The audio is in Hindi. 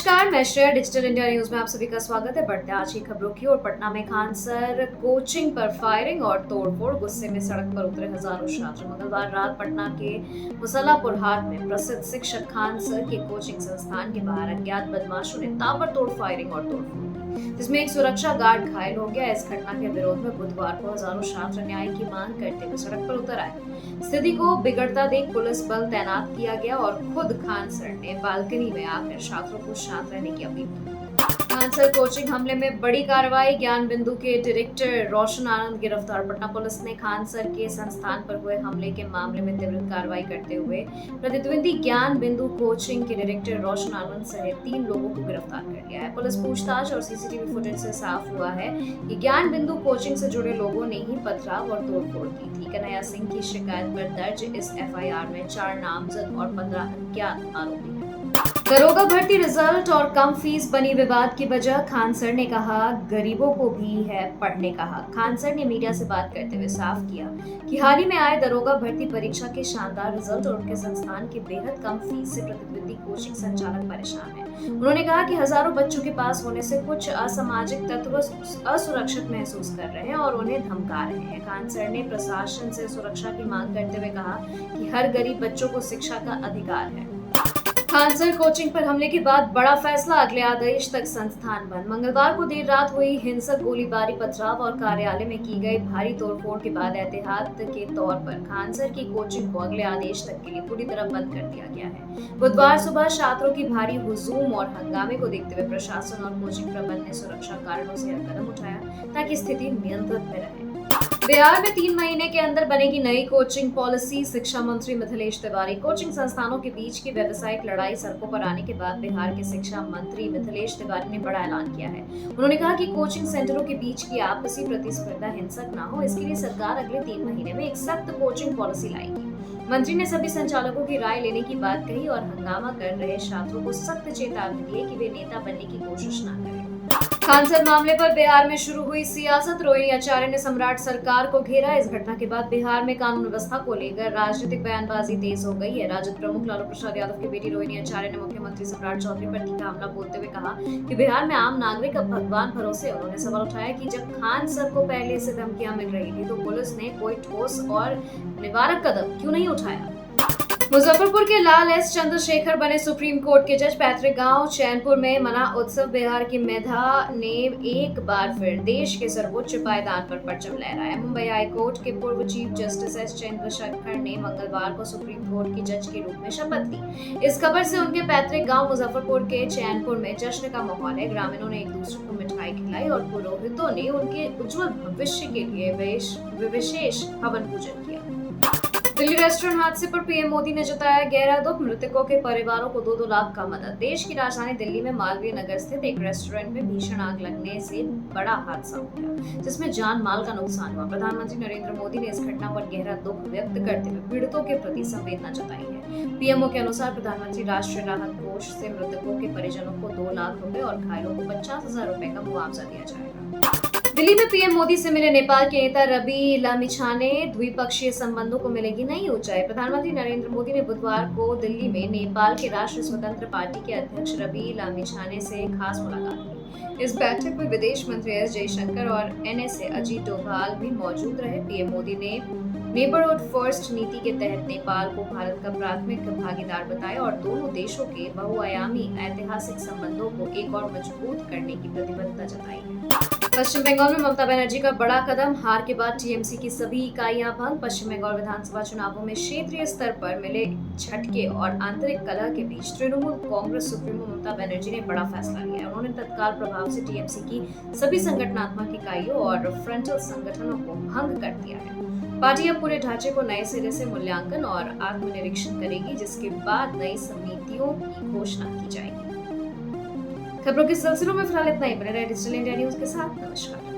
नमस्कार, मैं श्रेया डिजिटल इंडिया न्यूज में आप सभी का स्वागत है। बढ़ते आज की खबरों की ओर। पटना में खान सर कोचिंग पर फायरिंग और तोड़फोड़, गुस्से में सड़क पर उतरे हजारों छात्र। मंगलवार रात पटना के मुसल्लापुर हाट में प्रसिद्ध शिक्षक खान सर के कोचिंग संस्थान के बाहर अज्ञात बदमाशों ने ताबड़तोड़ फायरिंग और तोड़फोड़ की, जिसमें एक सुरक्षा गार्ड घायल हो गया। इस घटना के विरोध में बुधवार को हजारों छात्र न्याय की मांग करते हुए सड़क पर उतर आए। स्थिति को बिगड़ता देख पुलिस बल तैनात किया गया और खुद खान सर ने बालकनी में आकर छात्रों को शांत रहने की अपील की। खान सर कोचिंग हमले में बड़ी कार्रवाई, ज्ञान बिंदु के डायरेक्टर रोशन आनंद गिरफ्तार। पटना पुलिस ने खान सर के संस्थान पर हुए हमले के मामले में त्वरित कार्रवाई करते हुए प्रतिद्वंदी ज्ञान बिंदु कोचिंग के डायरेक्टर रोशन आनंद सहित 3 लोगों को गिरफ्तार कर लिया है। पुलिस पूछताछ और सीसीटीवी फुटेज से साफ हुआ है कि ज्ञान बिंदु कोचिंग से जुड़े लोगों ने ही पथराव और तोड़फोड़ की थी। कन्हैया सिंह की शिकायत पर दर्ज इस एफआईआर में 4 नामजद और 15 अज्ञात आरोपी हैं। दरोगा भर्ती रिजल्ट और कम फीस बनी विवाद की वजह, खान सर ने कहा गरीबों को भी है पढ़ने का हक। खान सर ने मीडिया से बात करते हुए साफ किया कि हाल ही में आए दरोगा भर्ती परीक्षा के शानदार रिजल्ट और उनके संस्थान की बेहद कम फीस से प्रतिद्वंदी कोचिंग संचालक परेशान हैं। उन्होंने कहा कि हजारों बच्चों के पास होने से कुछ असामाजिक तत्व असुरक्षित महसूस कर रहे हैं और उन्हें धमका रहे हैं। खान सर ने प्रशासन से सुरक्षा की मांग करते हुए कहा कि हर गरीब बच्चों को शिक्षा का अधिकार है। खान सर कोचिंग पर हमले के बाद बड़ा फैसला, अगले आदेश तक संस्थान बंद। मंगलवार को देर रात हुई हिंसक गोलीबारी, पथराव और कार्यालय में की गई भारी तोड़फोड़ के बाद एहतियात के तौर पर खान सर की कोचिंग को अगले आदेश तक के लिए पूरी तरह बंद कर दिया गया है। बुधवार सुबह छात्रों की भारी हुजूम और हंगामे को देखते हुए प्रशासन और कोचिंग प्रबंधन ने सुरक्षा कारणों से यह कदम उठाया ताकि स्थिति नियंत्रित में रहे। बिहार में 3 महीने के अंदर बनेगी नई कोचिंग पॉलिसी, शिक्षा मंत्री मिथिलेश तिवारी। कोचिंग संस्थानों के बीच की व्यावसायिक लड़ाई सड़कों पर आने के बाद बिहार के शिक्षा मंत्री मिथिलेश तिवारी ने बड़ा ऐलान किया है। उन्होंने कहा कि कोचिंग सेंटरों के बीच की आपसी प्रतिस्पर्धा हिंसक न हो, इसके लिए सरकार अगले 3 महीने में एक सख्त कोचिंग पॉलिसी लाएगी। मंत्री ने सभी संचालकों की राय लेने की बात कही और हंगामा कर रहे छात्रों को सख्त चेतावनी दी कि वे नेता बनने की कोशिश न करें। खान सर मामले पर बिहार में शुरू हुई सियासत, रोहिणी आचार्य ने सम्राट सरकार को घेरा। इस घटना के बाद बिहार में कानून व्यवस्था को लेकर राजनीतिक बयानबाजी तेज हो गई है। राजद प्रमुख लालू प्रसाद यादव की बेटी रोहिणी आचार्य ने मुख्यमंत्री सम्राट चौधरी पर तीखा हमला बोलते हुए कहा कि बिहार में आम नागरिक अब भगवान भरोसे। उन्होंने सवाल उठाया कि जब खान सर को पहले से धमकियां मिल रही थी तो पुलिस ने कोई ठोस और निवारक कदम क्यों नहीं उठाया। मुजफ्फरपुर के लाल एस चंद्रशेखर बने सुप्रीम कोर्ट के जज। पैतृक गांव चैनपुर में मना उत्सव, बिहार की मेधा ने एक बार फिर देश के सर्वोच्च पायदान पर परचम लहराया। मुंबई हाई कोर्ट के पूर्व चीफ जस्टिस एस चंद्रशेखर ने मंगलवार को सुप्रीम कोर्ट की जज के रूप में शपथ ली। इस खबर से उनके पैतृक गांव मुजफ्फरपुर के चैनपुर में जश्न का माहौल है। ग्रामीणों ने एक दूसरे को मिठाई खिलाई और पुरोहितों ने उनके उज्जवल भविष्य के लिए विशेष हवन पूजन किया। दिल्ली रेस्टोरेंट हादसे पर पीएम मोदी ने जताया गहरा दुख, मृतकों के परिवारों को 2-2 लाख का मदद। देश की राजधानी दिल्ली में मालवीय नगर स्थित एक रेस्टोरेंट में भीषण आग लगने से बड़ा हादसा हो गया, जिसमें जान माल का नुकसान हुआ। प्रधानमंत्री नरेंद्र मोदी ने इस घटना पर गहरा दुख व्यक्त करते हुए पीड़ितों के प्रति संवेदना जताई है। पीएमओ के अनुसार प्रधानमंत्री राष्ट्रीय राहत कोष से मृतकों के परिजनों को 2 लाख रुपए और घायलों को 50,000 रुपए का मुआवजा दिया जाएगा। दिल्ली में पीएम मोदी से मिले नेपाल के नेता रवि लामिछाने, द्विपक्षीय संबंधों को मिलेगी नई ऊंचाई। प्रधानमंत्री नरेंद्र मोदी ने बुधवार को दिल्ली में नेपाल के राष्ट्रीय स्वतंत्र पार्टी के अध्यक्ष रवि लामिछाने से खास मुलाकात की। इस बैठक में विदेश मंत्री एस जयशंकर और एनएसए अजीत डोभाल भी मौजूद रहे। पीएम मोदी ने नेबरहुड फर्स्ट नीति के तहत नेपाल को भारत का प्राथमिक भागीदार बताया और दोनों देशों के बहुआयामी ऐतिहासिक संबंधों को एक और मजबूत करने की प्रतिबद्धता जताई। पश्चिम बंगाल में ममता बनर्जी का बड़ा कदम, हार के बाद टीएमसी की सभी इकाइयां भंग। पश्चिम बंगाल विधानसभा चुनावों में क्षेत्रीय स्तर पर मिले झटके और आंतरिक कलह के बीच तृणमूल कांग्रेस सुप्रीमो ममता बनर्जी ने बड़ा फैसला लिया। उन्होंने तत्काल प्रभाव से टीएमसी की सभी संगठनात्मक इकाइयों और फ्रंटल संगठनों को भंग कर दिया है। पार्टी अब पूरे ढांचे को नए सिरे से मूल्यांकन और आत्मनिरीक्षण करेगी, जिसके बाद नई समितियों की घोषणा की जाएगी। खबरों के सिलसिलों में फिलहाल इतना ही। बने रहे डिजिटल इंडिया न्यूज के साथ। नमस्कार।